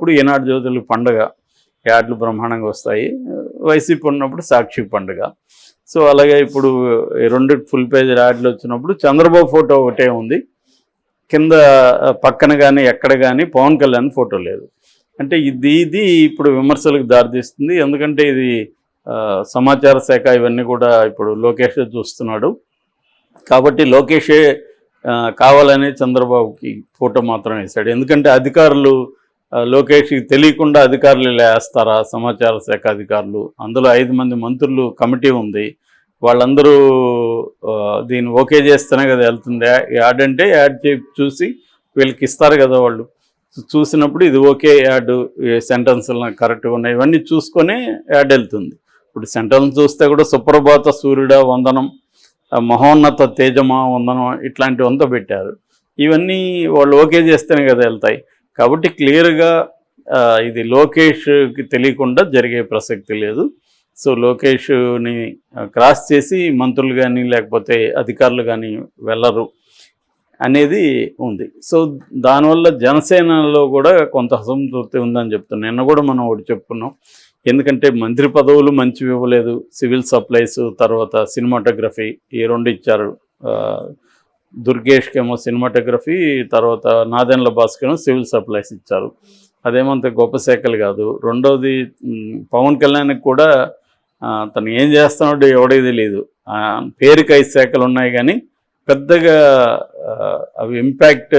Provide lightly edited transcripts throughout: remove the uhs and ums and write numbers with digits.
ఉన్నప్పుడు ఈనాడు జ్యోతులు పండుగ, యాడ్లు బ్రహ్మాండంగా వస్తాయి. వైసీపీ ఉన్నప్పుడు సాక్షి పండుగ. సో అలాగే ఇప్పుడు రెండు ఫుల్ పేజ్ యాడ్లు వచ్చినప్పుడు చంద్రబాబు ఫోటో ఒకటే ఉంది, కింద పక్కన కానీ ఎక్కడ కానీ పవన్ కళ్యాణ్ ఫోటో లేదు. అంటే ఇది ఇప్పుడు విమర్శలకు దారితీస్తుంది. ఎందుకంటే ఇది సమాచార శాఖ ఇవన్నీ కూడా ఇప్పుడు లోకేష్ చూస్తున్నాడు కాబట్టి లోకేషే కావాలని చంద్రబాబుకి ఫోటో మాత్రం వేశాడు. ఎందుకంటే అధికారులు లోకేష్కి తెలియకుండా అధికారులు ఇలా వేస్తారా, సమాచార శాఖ అధికారులు, అందులో 5 మంది మంత్రులు కమిటీ ఉంది, వాళ్ళందరూ దీన్ని ఓకే చేస్తేనే కదా వెళ్తుంది. యాడ్ అంటే యాడ్ చూసి వీళ్ళకి ఇస్తారు కదా, వాళ్ళు చూసినప్పుడు ఇది ఓకే యాడ్, సెంటెన్స్లు కరెక్ట్గా ఉన్నాయి, ఇవన్నీ చూసుకొని యాడ్ వెళ్తుంది. ఇప్పుడు సెంటెన్స్ చూస్తే కూడా సుప్రభాత సూర్యుడ వందనం, మహోన్నత తేజమా వందనం, ఇట్లాంటివంతా పెట్టారు. ఇవన్నీ వాళ్ళు ఓకే చేస్తేనే కదా వెళ్తాయి. కాబట్టి క్లియర్గా ఇది లోకేష్కి తెలియకుండా జరిగే ప్రసక్తి లేదు. సో లోకేష్ని క్రాస్ చేసి మంత్రులు కానీ లేకపోతే అధికారులు కానీ వెళ్ళరు అనేది ఉంది. సో దానివల్ల జనసేనలో కూడా కొంత అసంతృప్తి ఉందని చెప్తున్నాను. నిన్న కూడా మనం ఒకటి చెప్పుకున్నాం. ఎందుకంటే మంత్రి పదవులు మంచివి ఇవ్వలేదు, సివిల్ సప్లైస్ తర్వాత సినిమాటోగ్రఫీ ఈ 2 ఇచ్చారు. దుర్గేష్కేమో సినిమాటోగ్రఫీ, తర్వాత నాదెండ్ల భాస్కర్కేమో సివిల్ సప్లైస్ ఇచ్చారు. అదేమంత గొప్ప శాఖలు కాదు. రెండోది పవన్ కళ్యాణ్కి కూడా తను ఏం చేస్తున్నాడో ఎవడికి తెలియదు. పేరుకి 5 శాఖలు ఉన్నాయి కానీ పెద్దగా అవి ఇంపాక్ట్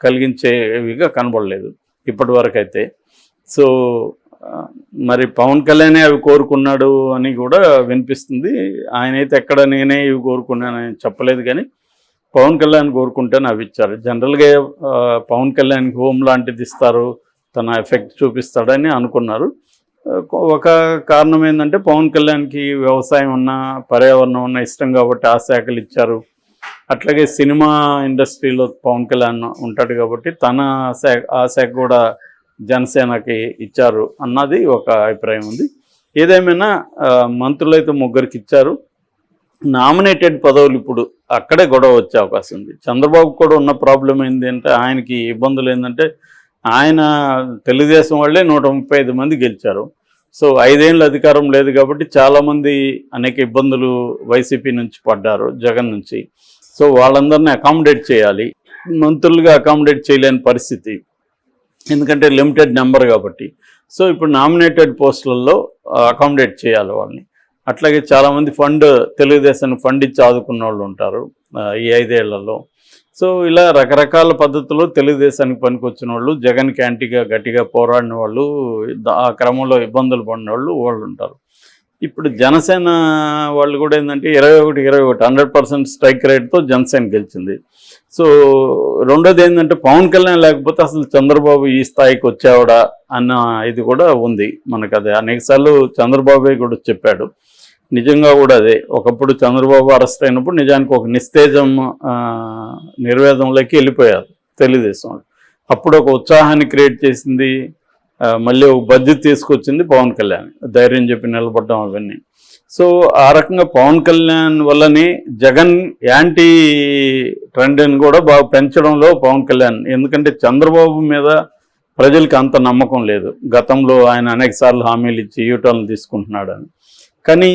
కలిగించేవిగా కనబడలేదు ఇప్పటి వరకు అయితే. సో మరి పవన్ కళ్యాణే అవి కోరుకున్నాడు అని కూడా వినిపిస్తుంది. ఆయనైతే ఎక్కడ నేనే ఇవి కోరుకున్నానని చెప్పలేదు, కానీ పవన్ కళ్యాణ్ కోరుకుంటేనే అవి ఇచ్చారు. జనరల్గా పవన్ కళ్యాణ్కి హోమ్ లాంటిది ఇస్తారు, తన ఎఫెక్ట్ చూపిస్తాడని అనుకున్నారు. ఒక కారణం ఏంటంటే పవన్ కళ్యాణ్కి వ్యవసాయం ఉన్న పర్యావరణం ఉన్న ఇష్టం కాబట్టి ఆ శాఖలు ఇచ్చారు. అట్లాగే సినిమా ఇండస్ట్రీలో పవన్ కళ్యాణ్ ఉంటాడు కాబట్టి ఆ శాఖ కూడా జనసేనకి ఇచ్చారు అన్నది ఒక అభిప్రాయం ఉంది. ఏదేమైనా మంత్రులైతే 3కి ఇచ్చారు. నామినేటెడ్ పదవులు ఇప్పుడు అక్కడే గొడవ వచ్చే అవకాశం ఉంది. చంద్రబాబు కూడా ఉన్న ప్రాబ్లం ఏంటంటే ఆయనకి ఇబ్బందులు ఏంటంటే ఆయన తెలుగుదేశం వాళ్ళే 135 మంది గెలిచారు. సో 5 ఏళ్ళు అధికారం లేదు కాబట్టి చాలామంది అనేక ఇబ్బందులు వైసీపీ నుంచి పడ్డారు, జగన్ నుంచి. సో వాళ్ళందరినీ అకామిడేట్ చేయాలి, మంత్రులుగా అకామిడేట్ చేయలేని పరిస్థితి, ఎందుకంటే లిమిటెడ్ నెంబర్ కాబట్టి. సో ఇప్పుడు నామినేటెడ్ పోస్టులలో అకామిడేట్ చేయాలి వాళ్ళని. అట్లాగే చాలామంది తెలుగుదేశానికి ఫండ్ ఇచ్చి ఆదుకున్న వాళ్ళు ఉంటారు ఈ 5 ఏళ్లలో. సో ఇలా రకరకాల పద్ధతుల్లో తెలుగుదేశానికి పనికొచ్చిన వాళ్ళు, జగన్కి యాంటీగా గట్టిగా పోరాడిన వాళ్ళు, ఆ క్రమంలో ఇబ్బందులు పడిన వాళ్ళు ఉంటారు. ఇప్పుడు జనసేన వాళ్ళు కూడా ఏంటంటే 21 100% స్ట్రైక్ రేట్తో జనసేన గెలిచింది. సో రెండోది ఏంటంటే పవన్ కళ్యాణ్ లేకపోతే అసలు చంద్రబాబు ఈ స్థాయికి వచ్చావడా అన్న ఇది కూడా ఉంది మనకు. అదే అనేకసార్లు చంద్రబాబే కూడా చెప్పాడు. నిజంగా కూడా అదే, ఒకప్పుడు చంద్రబాబు అరెస్ట్ అయినప్పుడు నిజానికి ఒక నిస్తేజం నిర్వేదంలోకి వెళ్ళిపోయారు తెలుగుదేశం. అప్పుడు ఒక ఉత్సాహాన్ని క్రియేట్ చేసింది, మళ్ళీ ఒక బడ్జెట్ తీసుకొచ్చింది పవన్ కళ్యాణ్, ధైర్యం చెప్పి నిలబడ్డం అవన్నీ. సో ఆ రకంగా పవన్ కళ్యాణ్ వల్లనే జగన్ యాంటీ ట్రెండ్ని కూడా బాగా పెంచడంలో పవన్ కళ్యాణ్. ఎందుకంటే చంద్రబాబు మీద ప్రజలకి అంత నమ్మకం లేదు. గతంలో ఆయన అనేకసార్లు హామీలు ఇచ్చి యూటర్న్లు తీసుకుంటున్నాడని. కానీ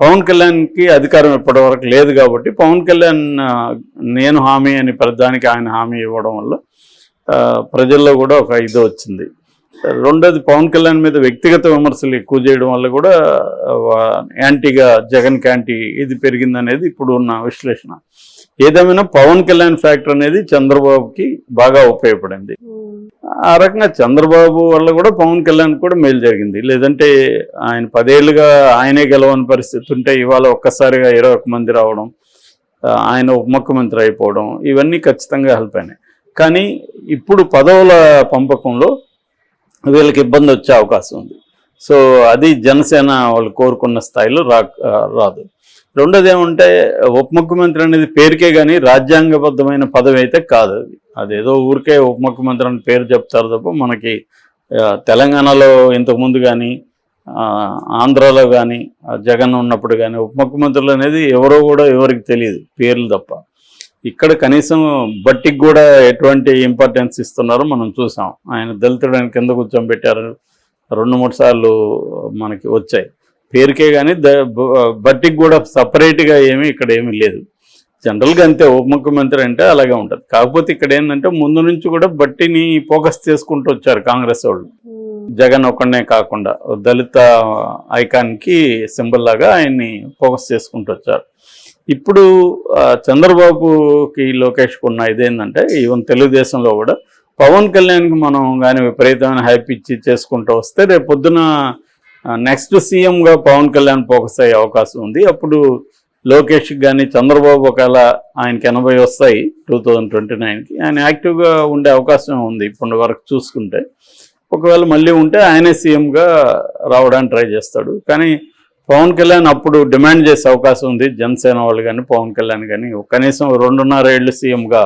పవన్ కళ్యాణ్కి అధికారం ఇప్పటివరకు లేదు కాబట్టి పవన్ కళ్యాణ్ నేను హామీ అని ప్రధానికి ఆయన హామీ ఇవ్వడం వల్ల ప్రజల్లో కూడా ఒక ఇది వచ్చింది. రెండోది పవన్ కళ్యాణ్ మీద వ్యక్తిగత విమర్శలు ఎక్కువ చేయడం వల్ల కూడా యాంటీగా జగన్కి యాంటీ ఇది పెరిగిందనేది ఇప్పుడు ఉన్న విశ్లేషణ. ఏదేమైనా పవన్ కళ్యాణ్ ఫ్యాక్టర్ అనేది చంద్రబాబుకి బాగా ఉపయోగపడింది. ఆ రకంగా చంద్రబాబు వల్ల కూడా పవన్ కళ్యాణ్ కూడా మేలు జరిగింది. లేదంటే ఆయన 10 ఏళ్ళుగా ఆయనే గెలవని పరిస్థితి ఉంటే ఇవాళ ఒక్కసారిగా 21 మంది రావడం, ఆయన ఉప ముఖ్యమంత్రి అయిపోవడం, ఇవన్నీ ఖచ్చితంగా హెల్ప్ అయినాయి. కానీ ఇప్పుడు పదవుల పంపకంలో వీళ్ళకి ఇబ్బంది వచ్చే అవకాశం ఉంది. సో అది జనసేన వాళ్ళు కోరుకున్న స్థాయిలో రాదు. రెండోది ఏమంటే ఉప ముఖ్యమంత్రి అనేది పేరుకే కానీ రాజ్యాంగబద్ధమైన పదవి అయితే కాదు. అదేదో ఊరికే ఉప ముఖ్యమంత్రి అని పేరు చెప్తారు తప్ప మనకి తెలంగాణలో ఇంతకుముందు కానీ ఆంధ్రాలో కానీ జగన్ ఉన్నప్పుడు కానీ ఉప ముఖ్యమంత్రులు అనేది ఎవరో కూడా ఎవరికి తెలియదు, పేర్లు తప్ప. ఇక్కడ కనీసం బట్టికి కూడా ఎటువంటి ఇంపార్టెన్స్ ఇస్తున్నారో మనం చూసాం. ఆయన దళితుడని కింద కూర్చోబెట్టారు, 2-3 సార్లు మనకి వచ్చాయి పేరుకే, కానీ బట్టికి కూడా సపరేట్గా ఇక్కడ ఏమీ లేదు. జనరల్గా అంతే, ఉప ముఖ్యమంత్రి అంటే అలాగే ఉంటుంది. కాకపోతే ఇక్కడ ఏంటంటే ముందు నుంచి కూడా బట్టిని ఫోకస్ చేసుకుంటూ వచ్చారు కాంగ్రెస్ వాళ్ళు. జగన్ ఒక్కడనే కాకుండా దళిత ఐకాన్కి సింబల్ లాగా ఆయన్ని ఫోకస్ చేసుకుంటూ వచ్చారు. ఇప్పుడు చంద్రబాబుకి లోకేష్కి ఉన్న ఇదేంటంటే, ఈవెన్ తెలుగుదేశంలో కూడా పవన్ కళ్యాణ్కి మనం కానీ విపరీతమైన హైప్ ఇచ్చి చేసుకుంటూ వస్తే రేపు పొద్దున నెక్స్ట్ సీఎంగా పవన్ కళ్యాణ్ ఫోకస్ అయ్యే అవకాశం ఉంది. అప్పుడు లోకేష్కి కానీ చంద్రబాబు ఒకవేళ ఆయనకి 80 వస్తాయి 2029కి, ఆయన యాక్టివ్గా ఉండే అవకాశం ఉంది ఇప్పటి వరకు చూసుకుంటే. ఒకవేళ మళ్ళీ ఉంటే ఆయనే సీఎంగా రావడానికి ట్రై చేస్తాడు. కానీ పవన్ కళ్యాణ్ అప్పుడు డిమాండ్ చేసే అవకాశం ఉంది. జనసేన వాళ్ళు కానీ పవన్ కళ్యాణ్ కానీ కనీసం 2.5 ఏళ్ళు సీఎంగా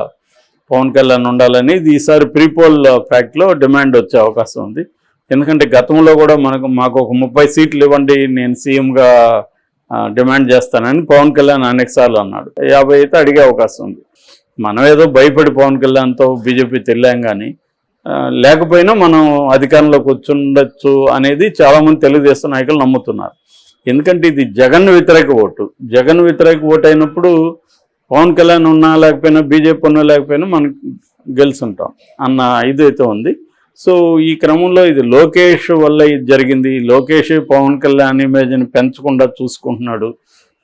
పవన్ కళ్యాణ్ ఉండాలని ఈసారి ప్రీపోల్ ఫ్యాక్ట్లో డిమాండ్ వచ్చే అవకాశం ఉంది. ఎందుకంటే గతంలో కూడా మాకు ఒక 30 సీట్లు ఇవ్వండి, నేను సీఎంగా డిమాండ్ చేస్తానని పవన్ కళ్యాణ్ అనేక సార్లు అన్నాడు. 50 అయితే అడిగే అవకాశం ఉంది. మనం ఏదో భయపడి పవన్ కళ్యాణ్తో బీజేపీ తెల్లాం, కానీ లేకపోయినా మనం అధికారంలోకి వచ్చుండొచ్చు అనేది చాలామంది తెలుగుదేశం నాయకులు నమ్ముతున్నారు. ఎందుకంటే ఇది జగన్ వ్యతిరేక ఓటు. జగన్ వ్యతిరేక ఓటు అయినప్పుడు పవన్ కళ్యాణ్ ఉన్నా లేకపోయినా, బీజేపీ ఉన్నా లేకపోయినా మనం గెలుచుంటాం అన్న ఇదైతే ఉంది. సో ఈ క్రమంలో ఇది లోకేష్ వల్ల ఇది జరిగింది. లోకేష్ పవన్ కళ్యాణ్ ఇమేజ్ని పెంచకుండా చూసుకుంటున్నాడు.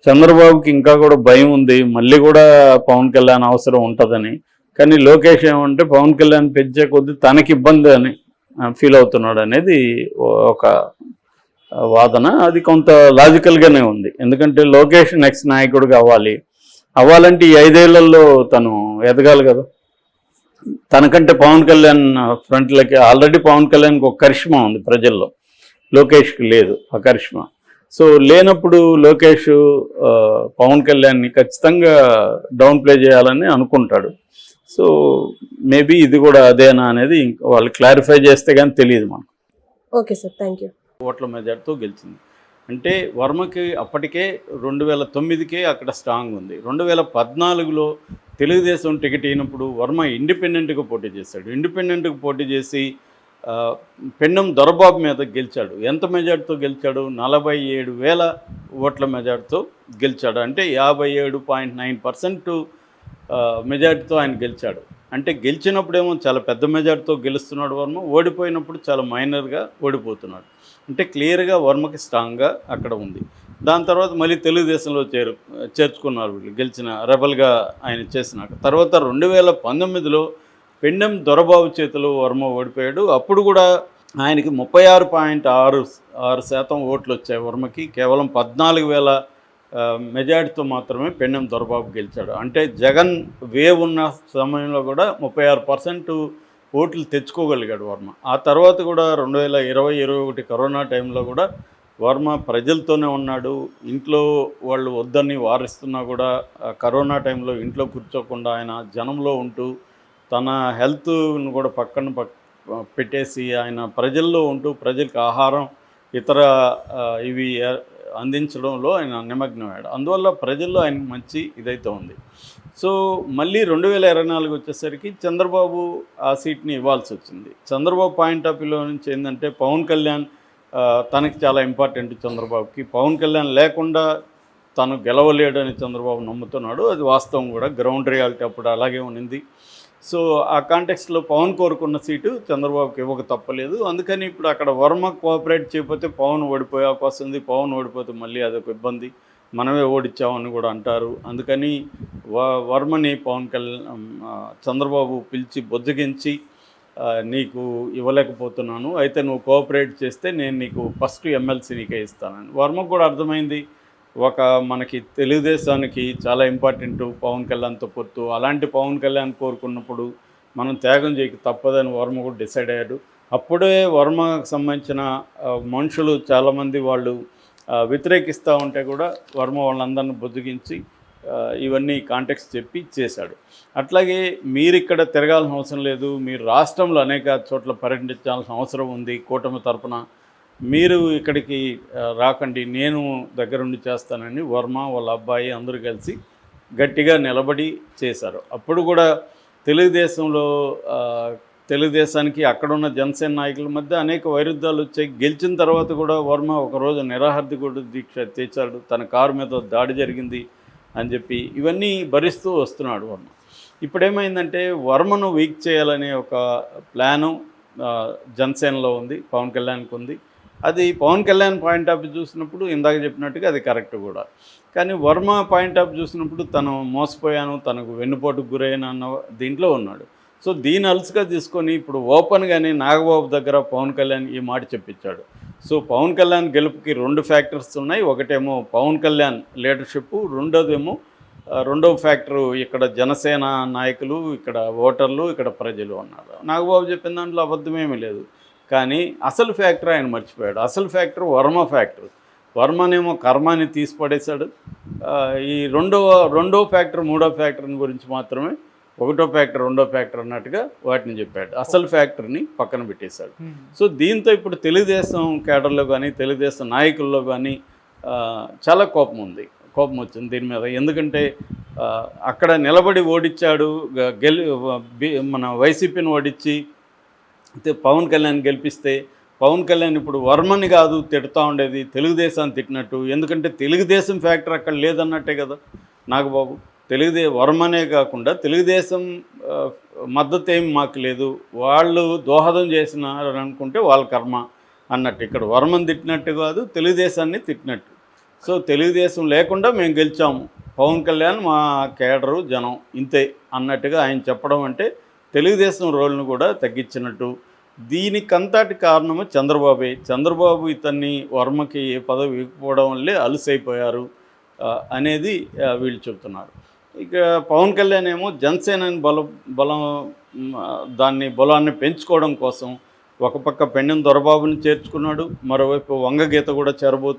చంద్రబాబుకి ఇంకా కూడా భయం ఉంది, మళ్ళీ కూడా పవన్ కళ్యాణ్ అవసరం ఉంటుందని. కానీ లోకేష్ ఏమంటే పవన్ కళ్యాణ్ పెంచే కొద్దీ తనకి ఇబ్బంది అని ఫీల్ అవుతున్నాడు అనేది ఒక వాదన. అది కొంత లాజికల్గానే ఉంది. ఎందుకంటే లోకేష్ నెక్స్ట్ నాయకుడిగా అవ్వాలంటే ఈ 5 ఏళ్లలో తను ఎదగాలి కదా. తనకంటే పవన్ కళ్యాణ్ ఫ్రంట్లకి ఆల్రెడీ పవన్ కళ్యాణ్కి ఒక కరిష్మా ఉంది ప్రజల్లో, లోకేష్కి లేదు ఆ కరిష్మా. సో లేనప్పుడు లోకేష్ పవన్ కళ్యాణ్ని ఖచ్చితంగా డౌన్ ప్లే చేయాలని అనుకుంటాడు. సో మేబీ ఇది కూడా అదేనా అనేది వాళ్ళు క్లారిఫై చేస్తే కానీ తెలియదు మనకు. Okay sir, thank you. ఓట్ల మెజార్టీతో గెలిచింది అంటే వర్మకి అప్పటికే 2009కే అక్కడ స్ట్రాంగ్ ఉంది. 2014లో తెలుగుదేశం టికెట్ అయినప్పుడు వర్మ ఇండిపెండెంట్గా పోటీ చేశాడు. ఇండిపెండెంట్గా పోటీ చేసి పెండం దొరబాబు మీద గెలిచాడు. ఎంత మెజార్టీతో గెలిచాడు? 47,000 ఓట్ల మెజార్టీతో గెలిచాడు. అంటే 57.9% మెజార్టీతో ఆయన గెలిచాడు. అంటే గెలిచినప్పుడేమో చాలా పెద్ద మెజార్టీతో గెలుస్తున్నాడు వర్మ, ఓడిపోయినప్పుడు చాలా మైనర్గా ఓడిపోతున్నాడు. అంటే క్లియర్గా వర్మకి స్ట్రాంగ్గా అక్కడ ఉంది. దాని తర్వాత మళ్ళీ తెలుగుదేశంలో చేర్చుకున్నారు వీళ్ళు గెలిచిన రెబల్గా ఆయన చేసినాక. తర్వాత 2019లో పెండెం దొరబాబు చేతిలో వర్మ ఓడిపోయాడు. అప్పుడు కూడా ఆయనకి 36.6% ఓట్లు వచ్చాయి. వర్మకి కేవలం 14,000 మెజార్టీతో మాత్రమే పెండెం దొరబాబు గెలిచాడు. అంటే జగన్ వేవ్ ఉన్న సమయంలో కూడా 36% ఓట్లు తెచ్చుకోగలిగాడు వర్మ. ఆ తర్వాత కూడా 2020-21 కరోనా టైంలో కూడా వర్మ ప్రజలతోనే ఉన్నాడు. ఇంట్లో వాళ్ళు వద్దని వారిస్తున్నా కూడా కరోనా టైంలో ఇంట్లో కూర్చోకుండా ఆయన జనంలో ఉంటూ తన హెల్త్ను కూడా పక్కన పెట్టేసి ఆయన ప్రజల్లో ఉంటూ ప్రజలకు ఆహారం ఇతర ఇవి అందించడంలో ఆయన నిమగ్నమయ్యాడు. అందువల్ల ప్రజల్లో ఆయన మంచి ఇదైతే ఉంది. సో మళ్ళీ 2024 వచ్చేసరికి చంద్రబాబు ఆ సీట్ని ఇవ్వాల్సి వచ్చింది. చంద్రబాబు పాయింట్ ఆఫ్ వ్యూలో నుంచి ఏంటంటే పవన్ కళ్యాణ్ తనకి చాలా ఇంపార్టెంట్. చంద్రబాబుకి పవన్ కళ్యాణ్ లేకుండా తను గెలవలేడని చంద్రబాబు నమ్ముతున్నాడు. అది వాస్తవం కూడా, గ్రౌండ్ రియాలిటీ అప్పుడు అలాగే ఉన్నింది. సో ఆ కాంటెక్స్ట్లో పవన్ కోరుకున్న సీటు చంద్రబాబుకి ఇవ్వక తప్పలేదు. అందుకని ఇప్పుడు అక్కడ వర్మ కోఆపరేట్ చేయకపోతే పవన్ ఓడిపోయే అవకాశం ఉంది. పవన్ ఓడిపోతే మళ్ళీ అదొక ఇబ్బంది, మనమే ఓడిచ్చామని కూడా అంటారు. అందుకని వర్మని పవన్ కళ్యాణ్ చంద్రబాబు పిలిచి బొజ్జగించి నీకు ఇవ్వలేకపోతున్నాను, అయితే నువ్వు కోఆపరేట్ చేస్తే నేను నీకు ఫస్ట్ ఎమ్మెల్సీ నీకే ఇస్తానని. వర్మకు కూడా అర్థమైంది, ఒక మనకి తెలుగుదేశానికి చాలా ఇంపార్టెంట్ పవన్ కళ్యాణ్తో పొత్తు. అలాంటి పవన్ కళ్యాణ్ కోరుకున్నప్పుడు మనం త్యాగం చేయక తప్పదని వర్మ కూడా డిసైడ్ అయ్యాడు. అప్పుడే వర్మకు సంబంధించిన మనుషులు చాలామంది వాళ్ళు వ్యతిరేకిస్తూ ఉంటే కూడా వర్మ వాళ్ళందరినీ బుజ్జగించి ఇవన్నీ కాంటెక్స్ట్ చెప్పి చేశాడు. అట్లాగే మీరు ఇక్కడ తిరగాల్సిన అవసరం లేదు, మీరు రాష్ట్రంలో అనేక చోట్ల పర్యటించాల్సిన అవసరం ఉంది కూటమి తరపున, మీరు ఇక్కడికి రాకండి, నేను దగ్గరుండి చేస్తానని వర్మ వాళ్ళ అబ్బాయి అందరూ కలిసి గట్టిగా నిలబడి చేశారు. అప్పుడు కూడా తెలుగుదేశంలో తెలుగుదేశానికి అక్కడున్న జనసేన నాయకుల మధ్య అనేక వైరుధ్యాలు వచ్చాయి. గెలిచిన తర్వాత కూడా వర్మ ఒకరోజు నిరాహార దీక్ష తెచ్చాడు. తన కారు మీద దాడి జరిగింది అని చెప్పి ఇవన్నీ భరిస్తూ వస్తున్నాడు వర్మ. ఇప్పుడేమైందంటే వర్మను వీక్ చేయాలనే ఒక ప్లాను జనసేనలో ఉంది, పవన్ కళ్యాణ్కి ఉంది. అది Pawan Kalyan point of view చూసినప్పుడు ఇందాక చెప్పినట్టుగా అది కరెక్ట్ కూడా. కానీ వర్మ పాయింట్ ఆఫ్ చూసినప్పుడు తను మోసపోయాను, తనకు వెన్నుపోటుకు గురైన అన్న దీంట్లో ఉన్నాడు. సో దీన్ని అలసుగా తీసుకొని ఇప్పుడు ఓపెన్గానే నాగబాబు దగ్గర పవన్ కళ్యాణ్ ఈ మాట చెప్పించాడు. సో పవన్ కళ్యాణ్ గెలుపుకి 2 ఫ్యాక్టర్స్ ఉన్నాయి. ఒకటేమో పవన్ కళ్యాణ్ లీడర్షిప్, రెండవ ఫ్యాక్టరు ఇక్కడ జనసేన నాయకులు, ఇక్కడ ఓటర్లు, ఇక్కడ ప్రజలు అన్నారు. నాగబాబు చెప్పిన దాంట్లో అబద్ధమేమీ లేదు. కానీ అసలు ఫ్యాక్టర్ ఆయన మర్చిపోయాడు. అసలు ఫ్యాక్టర్ వర్మ ఫ్యాక్టర్. వర్మనేమో కర్మాన్ని తీసి పడేశాడు. ఈ రెండో ఫ్యాక్టర్, మూడో ఫ్యాక్టర్ని గురించి మాత్రమే ఒకటో ఫ్యాక్టర్, రెండో ఫ్యాక్టర్ అన్నట్టుగా వాటిని చెప్పాడు. అసలు ఫ్యాక్టర్ని పక్కన పెట్టేశాడు. సో దీంతో ఇప్పుడు తెలుగుదేశం కేడర్లో కానీ తెలుగుదేశం నాయకుల్లో కానీ చాలా కోపం వచ్చింది దీని మీద. ఎందుకంటే అక్కడ నిలబడి ఓడించాడు, మన వైసీపీని ఓడించి పవన్ కళ్యాణ్ గెలిపిస్తే పవన్ కళ్యాణ్ ఇప్పుడు వర్మని కాదు తిడుతూ ఉండేది, తెలుగుదేశాన్ని తిట్టినట్టు. ఎందుకంటే తెలుగుదేశం ఫ్యాక్టర్ అక్కడ లేదన్నట్టే కదా నాగబాబు. వర్మనే కాకుండా తెలుగుదేశం మద్దతు ఏం మాకు లేదు, వాళ్ళు దోహదం చేసినారని అనుకుంటే వాళ్ళ కర్మ అన్నట్టు. ఇక్కడ వర్మని తిట్టినట్టు కాదు, తెలుగుదేశాన్ని తిట్టినట్టు. సో తెలుగుదేశం లేకుండా మేము గెలిచాము, పవన్ కళ్యాణ్ మా కేడరు జనం ఇంతే అన్నట్టుగా ఆయన చెప్పడం అంటే తెలుగుదేశం రోల్ను కూడా తగ్గించినట్టు. దీనికంతటి కారణము చంద్రబాబే. చంద్రబాబు ఇతన్ని వర్మకి ఏ పదవి ఇవ్వకపోవడం వల్లే అలుసైపోయారు అనేది వీళ్ళు చెబుతున్నారు. ఇక పవన్ కళ్యాణ్ ఏమో జనసేనని బలాన్ని పెంచుకోవడం కోసం ఒక పక్క పెండెం దొరబాబుని చేర్చుకున్నాడు, మరోవైపు వంగగీత కూడా చేరబోతుంది.